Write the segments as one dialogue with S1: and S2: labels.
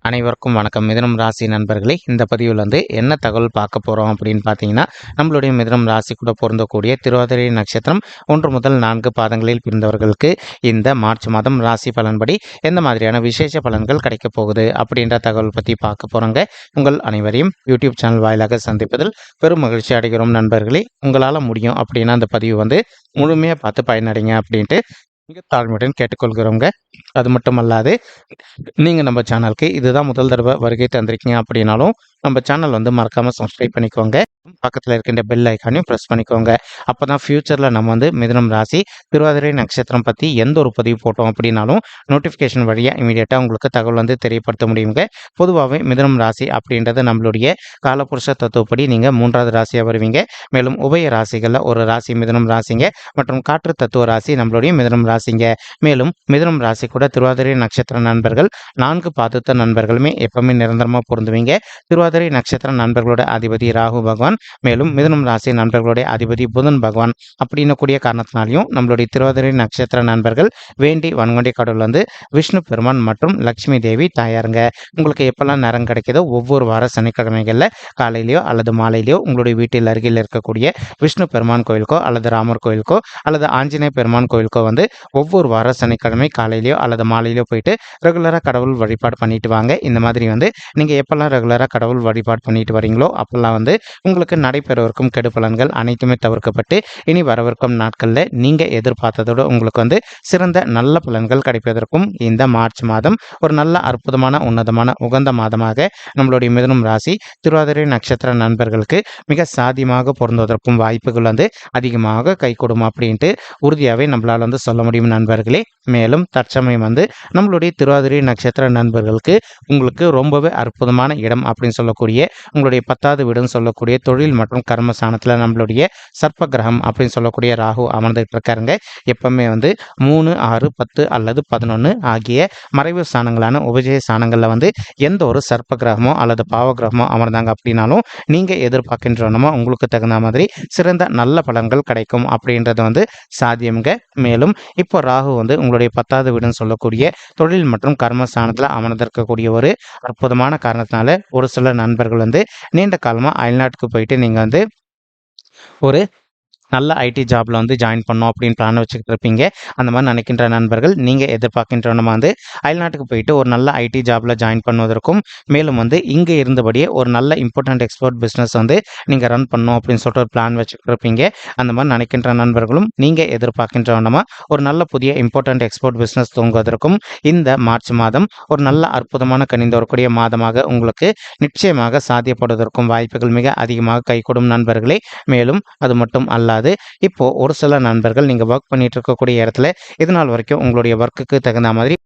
S1: அனைவருக்கும் வணக்கம். மிதுனம் ராசி நண்பர்களே, இந்த பதிவில் என்ன தகவல் பார்க்க போகிறோம் அப்படின்னு பார்த்தீங்கன்னா, நம்மளுடைய மிதுனம் ராசி கூட பொருந்தக்கூடிய திருவாதிரை நட்சத்திரம் 1 முதல் 4 பாதங்களில் பிறந்தவர்களுக்கு இந்த மார்ச் மாதம் ராசி பலன்படி எந்த மாதிரியான விசேஷ பலன்கள் கிடைக்க போகுது அப்படின்ற தகவல் பற்றி பார்க்க போகிறோங்க. உங்கள் அனைவரையும் யூடியூப் சேனல் வாயிலாக சந்திப்பதில் பெரும் மகிழ்ச்சி அடைகிறோம் நண்பர்களே. உங்களால் முடியும் அப்படின்னா அந்த பதிவு முழுமையாக பார்த்து பயனடைங்க அப்படின்ட்டு மிக தாழ்மையுடன் கேட்டுக்கொள்கிறோங்க. அது மட்டுமல்லாது, நீங்கள் நம்ம சேனலுக்கு இதுதான் முதல் தடவை வருகை தந்திருக்கீங்க அப்படின்னாலும் நம்ம சேனல் மறக்காமல் சப்ஸ்கிரைப் பண்ணிக்கோங்க. பக்கத்தில் இருக்கின்ற பெல் ஐக்கானையும் ப்ரெஸ் பண்ணிக்கோங்க. அப்போ தான் ஃப்யூச்சரில் நம்ம மிதுனம் ராசி திருவாதிரை நட்சத்திரம் பற்றி எந்த ஒரு பதிவு போட்டோம் அப்படின்னாலும் நோட்டிஃபிகேஷன் வழியாக இமீடியட்டாக உங்களுக்கு தகவல் தெரியப்படுத்த முடியுங்க. பொதுவாகவே மிதுனம் ராசி அப்படின்றது நம்மளுடைய காலபுருஷ தத்துவப்படி நீங்கள் 3வது ராசியாக வருவீங்க. மேலும் உபய ராசிகளில் ஒரு ராசி மிதுனம் ராசிங்க மற்றும் காற்று தத்துவ ராசி நம்மளுடைய மிதுனம் ராசிங்க. மேலும் மிதுனம் ராசி கூட திருவாதிரை நட்சத்திர நண்பர்கள் 4 பாதத்த நண்பர்களுமே எப்பவுமே நிரந்தரமாக பொருந்துவீங்க. திருவாதிரை நட்சத்திர நண்பர்களோட அதிபதி ராகு பகவான், மேலும் மிதுனம் ராசி நண்பர்களுடைய அதிபதி புதன் பகவான் அப்படின்னு கூடிய காரணத்தினாலையும் நம்மளுடைய திருவாதிரை நட்சத்திர நண்பர்கள் வேண்டி வன்கொண்டி கடவுள் விஷ்ணு பெருமான் மற்றும் லட்சுமி தேவி தாயாருங்க. உங்களுக்கு எப்பெல்லாம் நேரம் கிடைக்குதோ ஒவ்வொரு வார சனிக்கிழமைகளில் காலையிலையோ அல்லது மாலையிலையோ உங்களுடைய வீட்டில் அருகில் இருக்கக்கூடிய விஷ்ணு பெருமான் கோயிலுக்கோ அல்லது ராமர் கோயிலுக்கோ அல்லது ஆஞ்சநேய பெருமான் கோயிலுக்கோ ஒவ்வொரு வார சனிக்கிழமை காலையிலையோ அல்லது மாலையிலையோ போயிட்டு ரெகுலராக கடவுள் வழிபாடு பண்ணிட்டு வாங்க. இந்த மாதிரி நீங்கள் எப்பெல்லாம் ரெகுலராக கடவுள் வழிபாடு பண்ணிட்டு வரீங்களோ அப்பெல்லாம் உங்களுக்கு நடைபெறவிருக்கும் கெடு பலன்கள் அனைத்துமே தவிர்க்கப்பட்டு இனி வரவிருக்கும் நாட்களில் நீங்கள் எதிர்பார்த்ததோடு உங்களுக்கு சிறந்த நல்ல பலன்கள் கிடைப்பதற்கும் இந்த மார்ச் மாதம் ஒரு நல்ல அற்புதமான உன்னதமான உகந்த மாதமாக நம்மளுடைய மிதுனம் ராசி திருவாதிரை நட்சத்திர நண்பர்களுக்கு மிக சாத்தியமாக பொருந்துவதற்கும் வாய்ப்புகள் அதிகமாக கைகூடும் அப்படின்ட்டு உறுதியாகவே நம்மளால் சொல்ல முடியும் நண்பர்களே. மேலும் தற்சமயம் நம்மளுடைய திருவாதிரை நட்சத்திர நண்பர்களுக்கு உங்களுக்கு ரொம்பவே அற்புதமான இடம் அப்படின்னு சொல்லக்கூடிய உங்களுடைய 10வது வீடுன்னு சொல்லக்கூடிய தொழில் மற்றும் கர்மஸ்தானத்தில் நம்மளுடைய சர்ப்ப கிரகம் அப்படின்னு சொல்லக்கூடிய ராகு அமர்ந்துட்டு இருக்காருங்க. எப்பவுமே 3, 6, 10 அல்லது 11 ஆகிய மறைவு ஸ்தானங்களான உபஜய ஸ்தானங்களில் எந்த ஒரு சர்ப்ப கிரகமோ அல்லது பாவ கிரகமோ அமர்ந்தாங்க அப்படின்னாலும் நீங்கள் எதிர்பார்க்கின்றனமோ உங்களுக்கு தகுந்த மாதிரி சிறந்த நல்ல பலன்கள் கிடைக்கும் அப்படின்றது சாத்தியம்ங்க. மேலும் இப்போ ராகு உங்களுடைய 10வது வீடுன்னு சொல்லக்கூடிய தொழில் மற்றும் கர்மஸ்தானத்தில் அமர்ந்திருக்கக்கூடிய ஒரு அற்புதமான காரணத்தினால ஒரு சில நண்பர்கள் நீண்ட காலமாக அயல்நாட்டுக்கு போயிட்டு நீங்கள் ஒரு நல்ல ஐடி ஜாபில் ஜாயின் பண்ணோம் அப்படின்னு பிளான் வச்சுக்கிட்டு இருப்பீங்க. அந்த மாதிரி நினைக்கின்ற நண்பர்கள் நீங்கள் எதிர்பார்க்கின்ற நம்ம அயல்நாட்டுக்கு போயிட்டு ஒரு நல்ல ஐடி ஜாபில் ஜாயின் பண்ணுவதற்கும் மேலும் இங்கே இருந்தபடியே ஒரு நல்ல இம்பார்ட்டன்ட் எக்ஸ்போர்ட் பிஸ்னஸ் நீங்கள் ரன் பண்ணோம் அப்படின்னு சொல்லிட்டு ஒரு பிளான் வச்சுக்கிட்டு இருப்பீங்க. அந்த மாதிரி நினைக்கின்ற நண்பர்களும் நீங்கள் எதிர்பார்க்கின்ற நம்ம ஒரு நல்ல புதிய இம்பார்ட்டன்ட் எக்ஸ்போர்ட் பிஸ்னஸ் துவங்குவதற்கும் இந்த மார்ச் மாதம் ஒரு நல்ல அற்புதமான கனிந்து வரக்கூடிய மாதமாக உங்களுக்கு நிச்சயமாக சாத்தியப்படுவதற்கும் வாய்ப்புகள் மிக அதிகமாக கைகூடும் நண்பர்களே. மேலும் அது மட்டும் அல்லாது இப்போ ஒரு சில நண்பர்கள் நீங்க ஒர்க் பண்ணிட்டு இருக்கக்கூடிய இடத்துல இது நாள் வரைக்கும் உங்களுடைய ஒர்க்குக்கு தகுந்த மாதிரி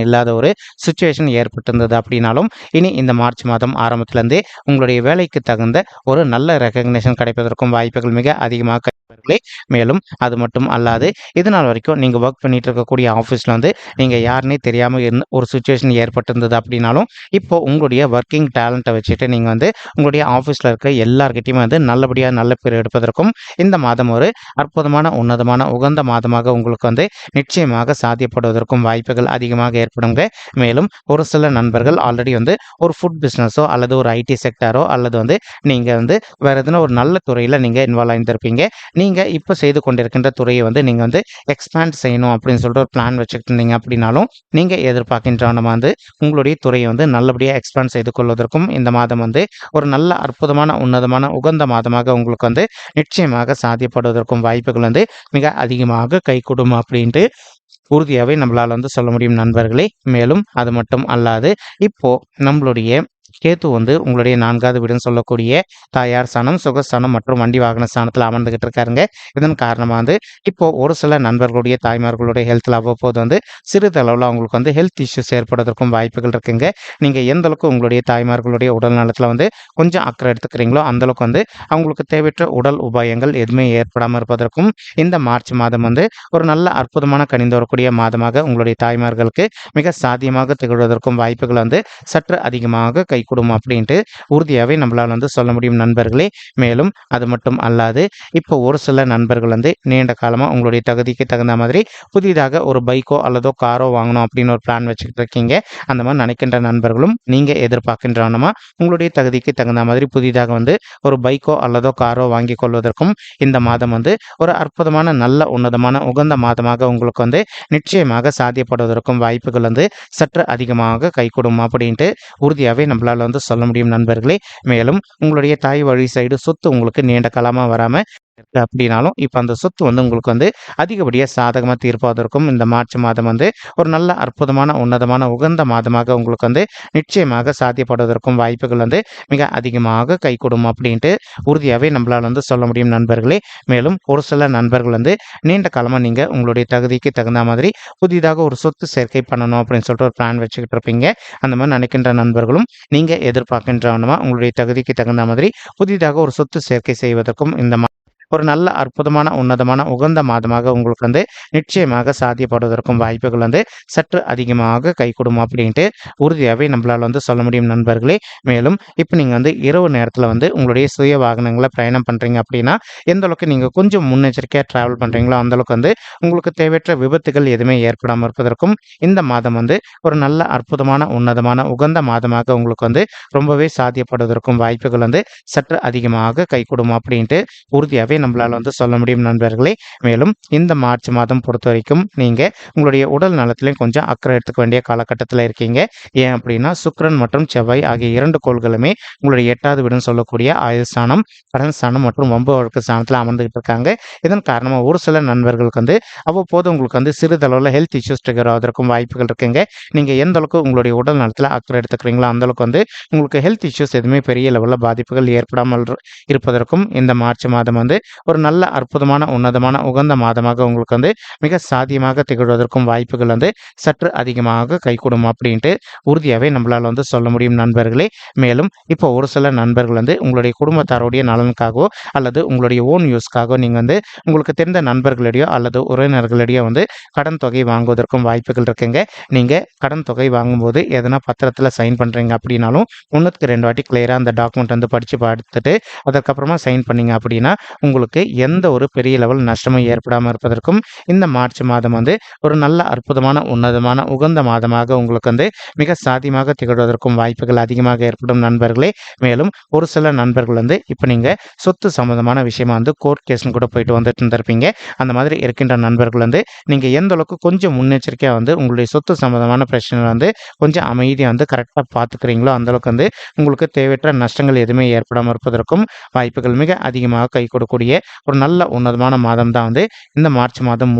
S1: இல்லாத ஒரு சுச்சுவேஷன் ஏற்பட்டிருந்தது அப்படின்னாலும் இனி இந்த மார்ச் மாதம் ஆரம்பத்திலிருந்தே உங்களுடைய வேலைக்கு தகுந்த ஒரு நல்ல ரெகக்னேஷன் கிடைப்பதற்கும் வாய்ப்புகள் மிக அதிகமாக. மேலும் அது மட்டும் அல்லாது இது நாள் வரைக்கும் நீங்கள் ஒர்க் பண்ணிட்டு இருக்கக்கூடிய ஆஃபீஸில் நீங்கள் யாருன்னே தெரியாமல் இருந்த ஒரு சுச்சுவேஷன் ஏற்பட்டிருந்தது அப்படின்னாலும் இப்போ உங்களுடைய ஒர்க்கிங் டேலண்ட்டை வச்சுட்டு நீங்கள் உங்களுடைய ஆஃபீஸில் இருக்க எல்லார்கிட்டையுமே நல்லபடியாக நல்ல பேர் எடுப்பதற்கும் இந்த மாதம் ஒரு அற்புதமான உன்னதமான உகந்த மாதமாக உங்களுக்கு நிச்சயமாக சாத்தியப்படுவதற்கும் வாய்ப்புகள் அதிகமாக ஏற்படுங்க. மேலும் ஒரு சில நண்பர்கள் ஆல்ரெடி ஒரு ஃபுட் பிஸ்னஸோ அல்லது ஒரு ஐடி செக்டாரோ அல்லது நீங்கள் வேற எதுனா ஒரு நல்ல துறையில் நீங்கள் இன்வால்வ் ஆகியிருப்பீங்க. நீங்கள் இப்போ செய்து கொண்டிருக்கின்ற துறையை நீங்கள் எக்ஸ்பேண்ட் செய்யணும் அப்படின்னு சொல்லிட்டு ஒரு பிளான் வச்சுக்கிட்டு இருந்தீங்க அப்படின்னாலும் நீங்கள் எதிர்பார்க்கின்ற நம்ம உங்களுடைய துறையை நல்லபடியாக எக்ஸ்பேண்ட் செய்து கொள்வதற்கும் இந்த மாதம் ஒரு நல்ல அற்புதமான உன்னதமான உகந்த மாதமாக உங்களுக்கு நிச்சயமாக சாத்தியப்படுவதற்கும் வாய்ப்புகள் மிக அதிகமாக கைகூடும் அப்படின்ட்டு உறுதியாகவே நம்மளால் சொல்ல முடியும் நண்பர்களே. மேலும் அது மட்டும் அல்லாது இப்போ நம்மளுடைய கேத்து உங்களுடைய 4வது வீடுன்னு சொல்லக்கூடிய தாயார் ஸ்தானம், சுகஸ்தானம் மற்றும் வண்டி வாகன ஸ்தானத்தில் அமர்ந்துகிட்டு இருக்காருங்க. இதன் காரணமாக இப்போ ஒரு சில நண்பர்களுடைய தாய்மார்களுடைய ஹெல்த்தில் அவ்வப்போது சிறிதளவில் அவங்களுக்கு ஹெல்த் இஷ்யூஸ் ஏற்படுவதற்கும் வாய்ப்புகள் இருக்குங்க. நீங்கள் எந்த அளவுக்கு உங்களுடைய தாய்மார்களுடைய உடல் நலத்தில் கொஞ்சம் அக்கறை எடுத்துக்கிறீங்களோ அந்தளவுக்கு அவங்களுக்கு தேவையற்ற உடல் உபாயங்கள் எதுவுமே ஏற்படாமல் இருப்பதற்கும் இந்த மார்ச் மாதம் ஒரு நல்ல அற்புதமான கனிந்து வரக்கூடிய மாதமாக உங்களுடைய தாய்மார்களுக்கு மிக சாத்தியமாக திகழ்வதற்கும் வாய்ப்புகள் சற்று அதிகமாக கை கைகூடும் அப்படின்ட்டு உறுதியாகவே நம்மளால் வந்து சொல்ல முடியும் நண்பர்களே. மேலும் அது மட்டும் அல்லாது இப்போ ஒரு சில நண்பர்கள் வந்து நீண்ட காலமாக உங்களுடைய தகுதிக்கு தகுந்த மாதிரி புதிதாக ஒரு பைக்கோ அல்லதோ காரோ வாங்கணும் அப்படின்னு ஒரு பிளான் வச்சுக்கிட்டு இருக்கீங்க. அந்த மாதிரி நினைக்கின்ற நண்பர்களும் நீங்கள் எதிர்பார்க்கின்றனமா உங்களுடைய தகுதிக்கு தகுந்த மாதிரி புதிதாக வந்து ஒரு பைக்கோ அல்லதோ காரோ வாங்கி கொள்வதற்கும் இந்த மாதம் வந்து ஒரு அற்புதமான நல்ல உன்னதமான உகந்த மாதமாக உங்களுக்கு வந்து நிச்சயமாக சாத்தியப்படுவதற்கும் வாய்ப்புகள் வந்து சற்று அதிகமாக கைகூடும் அப்படின்ட்டு உறுதியாகவே நம்மளால் வந்து சொல்ல முடியும் நண்பர்களே. மேலும் உங்களுடைய தாய் வழி சைடு சொத்து உங்களுக்கு நீண்ட காலமாக வராமல் இருக்கு அப்படின்னாலும் இப்போ அந்த சொத்து வந்து உங்களுக்கு வந்து அதிகப்படியாக சாதகமாக தீர்ப்பதற்கும் இந்த மார்ச் மாதம் வந்து ஒரு நல்ல அற்புதமான உன்னதமான உகந்த மாதமாக உங்களுக்கு வந்து நிச்சயமாக சாத்தியப்படுவதற்கும் வாய்ப்புகள் வந்து மிக அதிகமாக கைகூடும் அப்படின்ட்டு உறுதியாகவே நம்மளால் வந்து சொல்ல முடியும் நண்பர்களே. மேலும் ஒரு சில நண்பர்கள் வந்து நீண்ட காலமாக நீங்கள் உங்களுடைய தகுதிக்கு தகுந்த மாதிரி புதிதாக ஒரு சொத்து சேர்க்கை பண்ணணும் அப்படின்னு சொல்லிட்டு ஒரு பிளான் வச்சுக்கிட்டு இருப்பீங்க. அந்த மாதிரி நினைக்கின்ற நண்பர்களும் நீங்கள் எதிர்பார்க்கின்றவனமா உங்களுடைய தகுதிக்கு தகுந்த மாதிரி புதிதாக ஒரு சொத்து சேர்க்கை செய்வதற்கும் இந்த ஒரு நல்ல அற்புதமான உன்னதமான உகந்த மாதமாக உங்களுக்கு வந்து நிச்சயமாக சாத்தியப்படுவதற்கும் வாய்ப்புகள் வந்து சற்று அதிகமாக கைகூடும் அப்படின்ட்டு உறுதியாகவே நம்மளால் வந்து சொல்ல முடியும் நண்பர்களே. மேலும் இப்போ நீங்கள் வந்து இரவு நேரத்தில் வந்து உங்களுடைய சுய வாகனங்களை பயணம் பண்ணுறீங்க அப்படின்னா எந்த அளவுக்கு நீங்கள் கொஞ்சம் முன்னெச்சரிக்கையாக ட்ராவல் பண்ணுறீங்களோ அந்தளவுக்கு வந்து உங்களுக்கு தேவையற்ற விபத்துகள் எதுவுமே ஏற்படாமல் இருப்பதற்கும் இந்த மாதம் வந்து ஒரு நல்ல அற்புதமான உன்னதமான உகந்த மாதமாக உங்களுக்கு வந்து ரொம்பவே சாத்தியப்படுவதற்கும் வாய்ப்புகள் வந்து சற்று அதிகமாக கைகூடும் அப்படின்ட்டு உறுதியாகவே நம்மளால் வந்து சொல்ல முடியும் நண்பர்களே. மேலும் இந்த மார்ச் மாதம் பொறுத்த வரைக்கும் நீங்கள் உங்களுடைய உடல் நலத்திலையும் கொஞ்சம் அக்கறை எடுத்துக்க வேண்டிய காலகட்டத்தில் இருக்கீங்க. ஏன் அப்படின்னா சுக்கிரன் மற்றும் செவ்வாய் ஆகிய 2 கோள்களுமே உங்களுடைய 8வது வீடுன்னு சொல்லக்கூடிய ஆயுள் ஸ்தானம், கடன் ஸ்தானம் மற்றும் வம்பு வழக்கு ஸ்தானத்தில் அமர்ந்துகிட்டு இருக்காங்க. இதன் காரணமாக ஒரு சில நண்பர்களுக்கு வந்து அவ்வப்போது உங்களுக்கு வந்து சிறிதளவில் ஹெல்த் இஷ்யூஸ் ட்ரிகர் ஆவதற்கும் வாய்ப்புகள் இருக்குங்க. நீங்கள் எந்த அளவுக்கு உங்களுடைய உடல் நலத்தில் அக்கறை எடுத்துக்கிறீங்களோ அந்த அளவுக்கு வந்து உங்களுக்கு ஹெல்த் இஷ்யூஸ் எதுவுமே பெரிய லெவலில் பாதிப்புகள் ஏற்படாமல் இருப்பதற்கும் இந்த மார்ச் மாதம் வந்து ஒரு நல்ல அற்புதமான உன்னதமான உகந்த மாதமாக உங்களுக்கு வந்து மிக சாத்தியமாக திகழ்வதற்கும் வாய்ப்புகள் வந்து சற்று அதிகமாக கைகூடும் அப்படின்ட்டு உறுதியாகவே நம்மளால் வந்து சொல்ல முடியும் நண்பர்களே. மேலும் இப்போ ஒரு சில நண்பர்கள் வந்து உங்களுடைய குடும்பத்தாருடைய நலனுக்காகவோ அல்லது உங்களுடைய ஓன் யூஸ்க்காகவோ நீங்கள் வந்து உங்களுக்கு தெரிந்த நண்பர்களிடையோ அல்லது உறவினர்களிடையோ வந்து கடன் தொகை வாங்குவதற்கும் வாய்ப்புகள் இருக்குங்க. நீங்கள் கடன் தொகை வாங்கும்போது எதனா பத்திரத்தில் சைன் பண்ணுறீங்க அப்படின்னாலும் 1க்கு 2 வாட்டி கிளியராக அந்த டாக்குமெண்ட் வந்து படித்து பார்த்துட்டு அதுக்கப்புறமா சைன் பண்ணீங்க அப்படின்னா உங்களுக்கு எந்த ஒரு பெரிய லெவல் நஷ்டமும் ஏற்படாமல் இருப்பதற்கும் இந்த மார்ச் மாதம் வந்து ஒரு நல்ல அற்புதமான உன்னதமான உகந்த மாதமாக உங்களுக்கு வந்து மிக சாத்தியமாக திகழ்வதற்கும் வாய்ப்புகள் அதிகமாக ஏற்படும் நண்பர்களே. மேலும் ஒரு சில நண்பர்கள் வந்து இப்போ நீங்கள் சொத்து சம்மந்தமான விஷயமா வந்து கோர்ட் கேஸ்னு கூட போயிட்டு வந்துட்டு இருந்திருப்பீங்க. அந்த மாதிரி இருக்கின்ற நண்பர்கள் வந்து நீங்கள் எந்த அளவுக்கு கொஞ்சம் முன்னெச்சரிக்கையாக வந்து உங்களுடைய சொத்து சம்மந்தமான பிரச்சனை வந்து கொஞ்சம் அமைதியாக வந்து கரெக்டாக பார்த்துக்கிறீங்களோ அந்தளவுக்கு வந்து உங்களுக்கு தேவையற்ற நஷ்டங்கள் எதுவுமே ஏற்படாமல் இருப்பதற்கும் வாய்ப்புகள் மிக அதிகமாக கை கொடுக்கக்கூடிய ஒரு நல்ல உன்னதமான மாதம் தான் வந்து இந்த மார்ச் மாதம்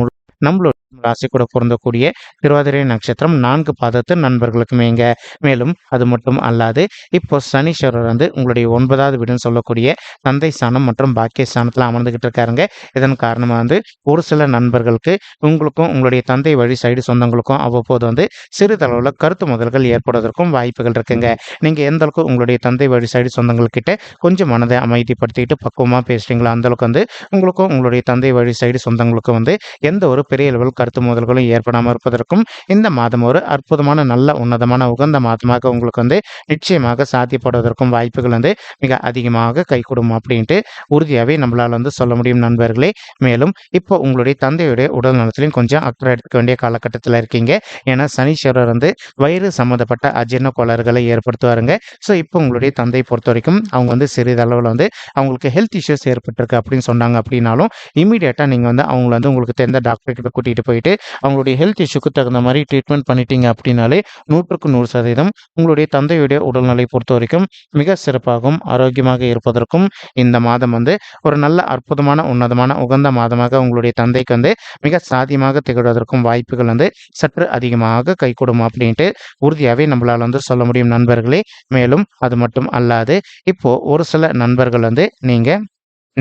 S1: நம்மளோட ராசி கூட பொருந்தக்கூடிய திருவாதிரை நட்சத்திரம் 4 பாதத்து நண்பர்களுக்குமேங்க. மேலும் அது மட்டும் அல்லாது இப்போ சனீஸ்வரர் வந்து உங்களுடைய 9வது வீடுன்னு சொல்லக்கூடிய தந்தை ஸ்தானம் மற்றும் பாக்கிய ஸ்தானத்தில் அமர்ந்துகிட்டு இருக்காருங்க. இதன் காரணமாக வந்து ஒரு சில நண்பர்களுக்கு உங்களுக்கும் உங்களுடைய தந்தை வழி சைடு சொந்தங்களுக்கும் அவ்வப்போது வந்து சிறிதளவில் கருத்து முதல்கள் ஏற்படுவதற்கும் வாய்ப்புகள் இருக்குங்க. நீங்கள் எந்த அளவுக்கு உங்களுடைய தந்தை வழி சைடு சொந்தங்கள்கிட்ட கொஞ்சம் மனதை அமைதிப்படுத்திக்கிட்டு பக்குவமாக பேசுகிறீங்களோ அந்தளவுக்கு வந்து உங்களுக்கும் உங்களுடைய தந்தை வழி சைடு சொந்தங்களுக்கும் வந்து எந்த ஒரு பெரிய லெவல் கருத்து மோதல்களும் ஏற்படாமல் இருப்பதற்கும் இந்த மாதம் ஒரு அற்புதமான நல்ல உன்னதமான உகந்த மாதமாக உங்களுக்கு வந்து நிச்சயமாக சாத்தியப்படுவதற்கும் வாய்ப்புகள் வந்து மிக அதிகமாக கைகூடும் அப்படின்ட்டு உறுதியாகவே நம்மளால் வந்து சொல்ல முடியும் நண்பர்களே. மேலும் இப்போ உங்களுடைய தந்தையுடைய உடல் நலத்திலையும் கொஞ்சம் அக்கறை எடுக்க வேண்டிய காலகட்டத்தில் இருக்கீங்க. ஏன்னா சனீஸ்வரர் வந்து வயிறு சம்மந்தப்பட்ட அஜீரண கோளாறுகளை ஏற்படுத்துவாருங்க. ஸோ இப்போ உங்களுடைய தந்தை பொறுத்த வரைக்கும் அவங்க வந்து சிறிதளவில் வந்து அவங்களுக்கு ஹெல்த் இஷ்யூஸ் ஏற்பட்டிருக்கு அப்படின்னு சொன்னாங்க அப்படின்னாலும் இமீடியட்டாக நீங்கள் வந்து அவங்கள வந்து உங்களுக்கு தெரிந்த டாக்டர் கிட்ட கூட்டிகிட்டு போயிட்டு அவங்களுடைய ஹெல்த் இஷ்யூக்கு தகுந்த மாதிரி ட்ரீட்மெண்ட் பண்ணிட்டீங்க அப்படின்னாலே 100க்கு 100% உங்களுடைய தந்தையுடைய உடல்நிலை பொறுத்த வரைக்கும் மிக சிறப்பாகவும் ஆரோக்கியமாக இருப்பதற்கும் இந்த மாதம் வந்து ஒரு நல்ல அற்புதமான உன்னதமான உகந்த மாதமாக உங்களுடைய தந்தைக்கு வந்து மிக சாத்தியமாக திகழ்வதற்கும் வாய்ப்புகள் வந்து சற்று அதிகமாக கைகூடும் அப்படின்ட்டு உறுதியாகவே நம்மளால் வந்து சொல்ல முடியும் நண்பர்களே. மேலும் அது மட்டும் அல்லாது இப்போ ஒரு சில நண்பர்கள் வந்து நீங்கள்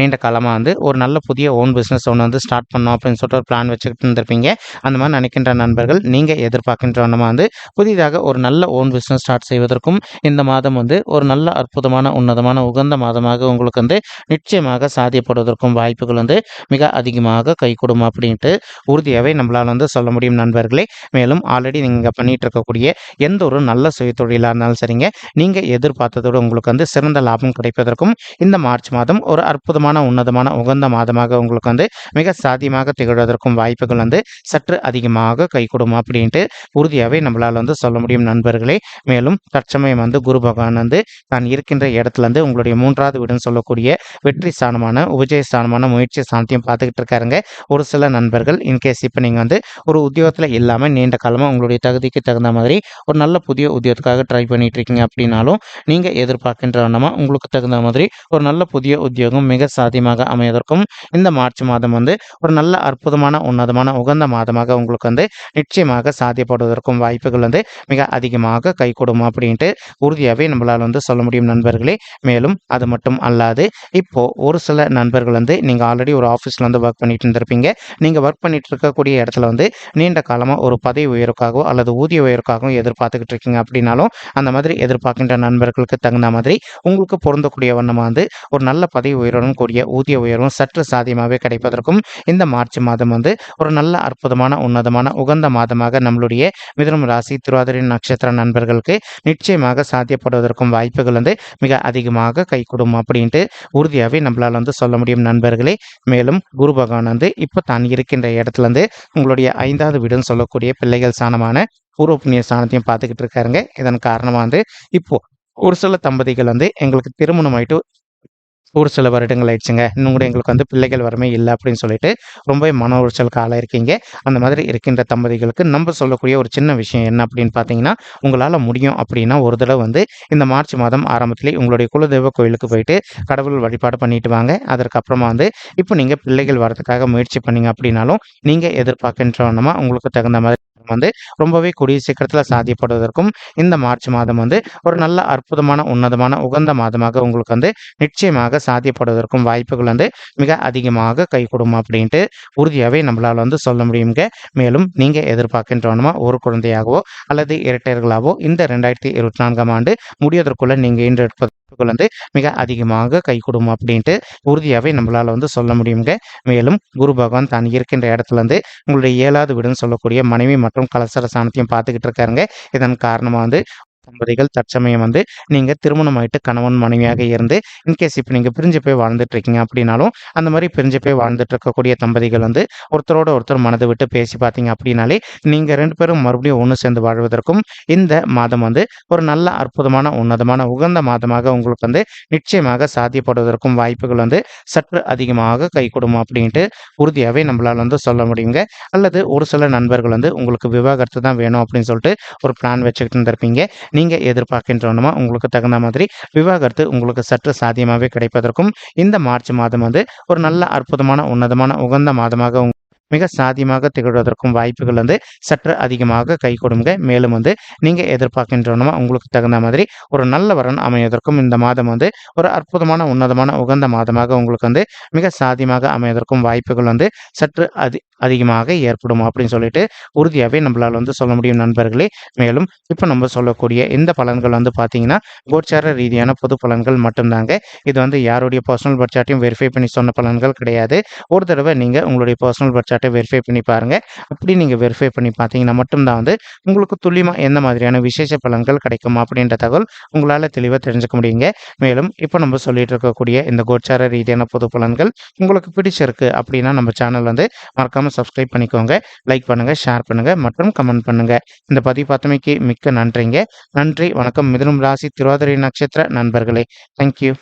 S1: நீண்ட காலமாக வந்து ஒரு நல்ல புதிய ஓன் பிஸ்னஸ் ஒன்று வந்து ஸ்டார்ட் பண்ணோம் அப்படின்னு சொல்லிட்டு ஒரு பிளான் வச்சுக்கிட்டு இருந்திருப்பீங்க. அந்த மாதிரி நினைக்கின்ற நண்பர்கள் நீங்கள் எதிர்பார்க்கின்ற வண்ணமாக வந்து புதிதாக ஒரு நல்ல ஓன் பிஸ்னஸ் ஸ்டார்ட் செய்வதற்கும் இந்த மாதம் வந்து ஒரு நல்ல அற்புதமான உன்னதமான உகந்த மாதமாக உங்களுக்கு வந்து நிச்சயமாக சாத்தியப்படுவதற்கும் வாய்ப்புகள் வந்து மிக அதிகமாக கைகூடும் அப்படின்ட்டு உறுதியாகவே நம்மளால் வந்து சொல்ல முடியும் நண்பர்களே. மேலும் ஆல்ரெடி நீங்கள் பண்ணிட்டு இருக்கக்கூடிய எந்த ஒரு நல்ல சுய தொழிலாக இருந்தாலும் சரிங்க, நீங்கள் எதிர்பார்த்ததோடு உங்களுக்கு வந்து சிறந்த லாபம் கிடைப்பதற்கும் இந்த மார்ச் மாதம் ஒரு அற்புதமான உன்னதமான உகந்த மாதமாக உங்களுக்கு வந்து மிக சாத்தியமாக திகழ்வதற்கும் வாய்ப்புகள் வந்து சற்று அதிகமாக கைகூடும் அப்படின்ட்டு உறுதியாகவே நம்மளால் வந்து சொல்ல முடியும் நண்பர்களே. மேலும் தற்சமயம் வந்து குரு பகவான் வந்து தான் இருக்கின்ற இடத்துல இருந்து உங்களுடைய 3வது வீடுன்னு சொல்லக்கூடிய வெற்றி ஸ்தானமான உபஜய ஸ்தானமான முயற்சி ஸ்தானத்தையும் பார்த்துக்கிட்டு இருக்காருங்க. ஒரு சில நண்பர்கள் இன்கேஸ் இப்போ நீங்கள் வந்து ஒரு உத்தியோகத்தில் இல்லாமல் நீண்ட காலமாக உங்களுடைய தகுதிக்கு தகுந்த மாதிரி ஒரு நல்ல புதிய உத்தியோகத்துக்காக ட்ரை பண்ணிட்டு இருக்கீங்க அப்படின்னாலும் நீங்கள் எதிர்பார்க்கின்ற வண்ணமாக உங்களுக்கு தகுந்த மாதிரி ஒரு நல்ல புதிய உத்தியோகம் மிக சாத்தியமாக அமைவதற்கும் இந்த மார்ச் மாதம் வந்து ஒரு நல்ல அற்புதமான உன்னதமான உகந்த மாதமாக உங்களுக்கு வந்து நிச்சயமாக சாத்தியப்படுவதற்கும் வாய்ப்புகள் வந்து மிக அதிகமாக கைகூடும் அப்படின்ட்டு உறுதியாகவே நம்மளால் வந்து சொல்ல முடியும் நண்பர்களே. மேலும் அது மட்டும் அல்லாது இப்போ ஒரு சில நண்பர்கள் வந்து நீங்கள் ஆல்ரெடி ஒரு ஆஃபீஸில் வந்து ஒர்க் பண்ணிட்டு இருந்திருப்பீங்க. நீங்கள் ஒர்க் பண்ணிட்டு இருக்கக்கூடிய இடத்துல வந்து நீண்ட காலமாக ஒரு பதவி உயர்வுக்காகவோ அல்லது ஊதிய உயர்வுக்காகவும் எதிர்பார்த்துக்கிட்டு இருக்கீங்க அப்படின்னாலும் அந்த மாதிரி எதிர்பார்க்கின்ற நண்பர்களுக்கு தகுந்த மாதிரி உங்களுக்கு பொருந்தக்கூடிய வண்ணமாக வந்து ஒரு நல்ல பதவி உயர்வுடன் கூடிய ஊதிய உயர்வும் சற்று சாத்தியமாகவே கிடைப்பதற்கும் இந்த மார்ச் மாதம் வந்து ஒரு நல்ல அற்புதமான உன்னதமான உகந்த மாதமாக நம்மளுடைய மிதுனம் ராசி திருவாதிரை நட்சத்திர நண்பர்களுக்கு நிச்சயமாக சாத்தியப்படுவதற்கும் வாய்ப்புகள் வந்து மிக அதிகமாக கைகூடும் அப்படின்ட்டு உறுதியாகவே நம்மளால் வந்து சொல்ல முடியும் நண்பர்களே. மேலும் குரு பகவான் வந்து இப்போ தான் இருக்கின்ற இடத்துல இருந்து உங்களுடைய 5வது வீடுன்னு சொல்லக்கூடிய பிள்ளைகள் ஸ்தானமான பூர்வ புண்ணிய ஸ்தானத்தையும் பார்த்துக்கிட்டு இருக்காருங்க. இதன் காரணமாக வந்து இப்போ ஒரு சில தம்பதிகள் வந்து எங்களுக்கு திருமணம் ஆயிட்டு ஒரு சில வருடங்கள் ஆயிடுச்சுங்க, இன்னும் கூட எங்களுக்கு வந்து பிள்ளைகள் வரமே இல்லை அப்படின்னு சொல்லிட்டு ரொம்பவே மன உளைச்சலுக்கு ஆளாயிருக்கீங்க. அந்த மாதிரி இருக்கின்ற தம்பதிகளுக்கு நம்ம சொல்லக்கூடிய ஒரு சின்ன விஷயம் என்ன அப்படின்னு பார்த்தீங்கன்னா, உங்களால் முடியும் அப்படின்னா ஒரு தடவை வந்து இந்த மார்ச் மாதம் ஆரம்பத்திலே உங்களுடைய குலதெய்வ கோயிலுக்கு போயிட்டு கடவுள் வழிபாடு பண்ணிட்டு வாங்க. அதற்கப்புறமா வந்து இப்போ நீங்கள் பிள்ளைகள் வரதுக்காக முயற்சி பண்ணீங்க அப்படின்னாலும் நீங்கள் எதிர்பார்க்கின்றவனமா உங்களுக்கு தகுந்த மாதிரி வந்து ரொம்பவே கூடிய சீக்கிரத்தில் சாத்தியப்படுவதற்கும் இந்த மார்ச் மாதம் வந்து ஒரு நல்ல அற்புதமான உன்னதமான உகந்த மாதமாக உங்களுக்கு வந்து நிச்சயமாக சாத்தியப்படுவதற்கும் வாய்ப்புகள் வந்து மிக அதிகமாக கைகூடும் அப்படின்ட்டு உறுதியாகவே நம்மளால் வந்து சொல்ல முடியுங்க. மேலும் நீங்கள் எதிர்பார்க்கின்றவனமா ஒரு குழந்தையாகவோ அல்லது இரட்டையர்களாகவோ இந்த 2024ஆம் ஆண்டு முடிவதற்குள்ள நீங்கள் இன்று எடுப்பது வந்து மிக அதிகமாக கைகூடும் அப்படின்ட்டு உறுதியாகவே நம்மளால் வந்து சொல்ல முடியுங்க. மேலும் குரு பகவான் தான் இருக்கின்ற இடத்துல இருந்து உங்களுடைய 7வது வீடுன்னு சொல்லக்கூடிய மனைவி மற்றும் கலசர ஸ்தானத்தையும் பார்த்துக்கிட்டு இருக்காருங்க. இதன் காரணமாக வந்து தம்பதிகள் தற்சமயம் வந்து நீங்கள் திருமணம் ஆயிட்டு கணவன் மனைவியாக இருந்து இன்கேஸ் இப்போ நீங்கள் பிரிஞ்சு போய் வாழ்ந்துட்டு இருக்கீங்க அப்படின்னாலும் அந்த மாதிரி பிரிஞ்சு போய் வாழ்ந்துட்டு இருக்கக்கூடிய தம்பதிகள் வந்து ஒருத்தரோட ஒருத்தர் மனதை விட்டு பேசி பார்த்தீங்க அப்படின்னாலே நீங்கள் 2 பேரும் மறுபடியும் ஒன்று சேர்ந்து வாழ்வதற்கும் இந்த மாதம் வந்து ஒரு நல்ல அற்புதமான உன்னதமான உகந்த மாதமாக உங்களுக்கு வந்து நிச்சயமாக சாத்தியப்படுவதற்கும் வாய்ப்புகள் வந்து சற்று அதிகமாக கைகூடும் அப்படின்ட்டு உறுதியாகவே நம்மளால் வந்து சொல்ல முடியுங்க. அல்லது ஒரு சில நண்பர்கள் வந்து உங்களுக்கு விவாகரத்து தான் வேணும் அப்படின்னு சொல்லிட்டு ஒரு பிளான் வச்சுக்கிட்டு இருந்திருப்பீங்க. நீங்கள் எதிர்பார்க்கின்றவனமா உங்களுக்கு தகுந்த மாதிரி விவாகரத்து உங்களுக்கு சற்று சாத்தியமாகவே கிடைப்பதற்கும் இந்த மார்ச் மாதம் வந்து ஒரு நல்ல அற்புதமான உன்னதமான உகந்த மாதமாக மிக சாத்தியமாக திகழ்வதற்கும் வாய்ப்புகள் வந்து சற்று அதிகமாக கைகூடுங்க. மேலும் வந்து நீங்கள் எதிர்பார்க்கின்றவனமா உங்களுக்கு தகுந்த மாதிரி ஒரு நல்ல வரன் அமைவதற்கும் இந்த மாதம் வந்து ஒரு அற்புதமான உன்னதமான உகந்த மாதமாக உங்களுக்கு வந்து மிக சாத்தியமாக அமைவதற்கும் வாய்ப்புகள் வந்து சற்று அதிகமாக ஏற்படும் அப்படின்னு சொல்லிட்டு உறுதியாகவே நம்மளால் வந்து சொல்ல முடியும் நண்பர்களே. மேலும் இப்போ நம்ம சொல்லக்கூடிய இந்த பலன்கள் வந்து பார்த்தீங்கன்னா கோச்சார ரீதியான பொது பலன்கள் மட்டும்தாங்க. இது வந்து யாருடைய பர்சனல் பட்ஜெட்டையும் வெரிஃபை பண்ணி சொன்ன பலன்கள் கிடையாது. ஒரு தடவை நீங்கள் உங்களுடைய பர்சனல் பட்ஜெட்டை வெரிஃபை பண்ணி பாருங்கள். அப்படி நீங்கள் வெரிஃபை பண்ணி பார்த்தீங்கன்னா மட்டும்தான் வந்து உங்களுக்கு துல்லியமாக எந்த மாதிரியான விசேஷ பலன்கள் கிடைக்கும் அப்படின்ற தகவல் உங்களால் தெளிவாக தெரிஞ்சுக்க முடியுங்க. மேலும் இப்போ நம்ம சொல்லிட்டு இருக்கக்கூடிய இந்த கோச்சார ரீதியான பொது பலன்கள் உங்களுக்கு பிடிச்சிருக்கு அப்படின்னா நம்ம சேனல் வந்து மறக்காம சப்ஸ்கிரைப் பண்ணிக்கோங்க. லைக் பண்ணுங்க, ஷேர் பண்ணுங்க மற்றும் கமெண்ட் பண்ணுங்க. இந்த பதிவு பார்த்தமைக்கு மிக்க நன்றிங்க. நன்றி, வணக்கம். மிதுனம் ராசி திருவாதிரை நட்சத்திர நண்பர்களே. தேங்க்யூ.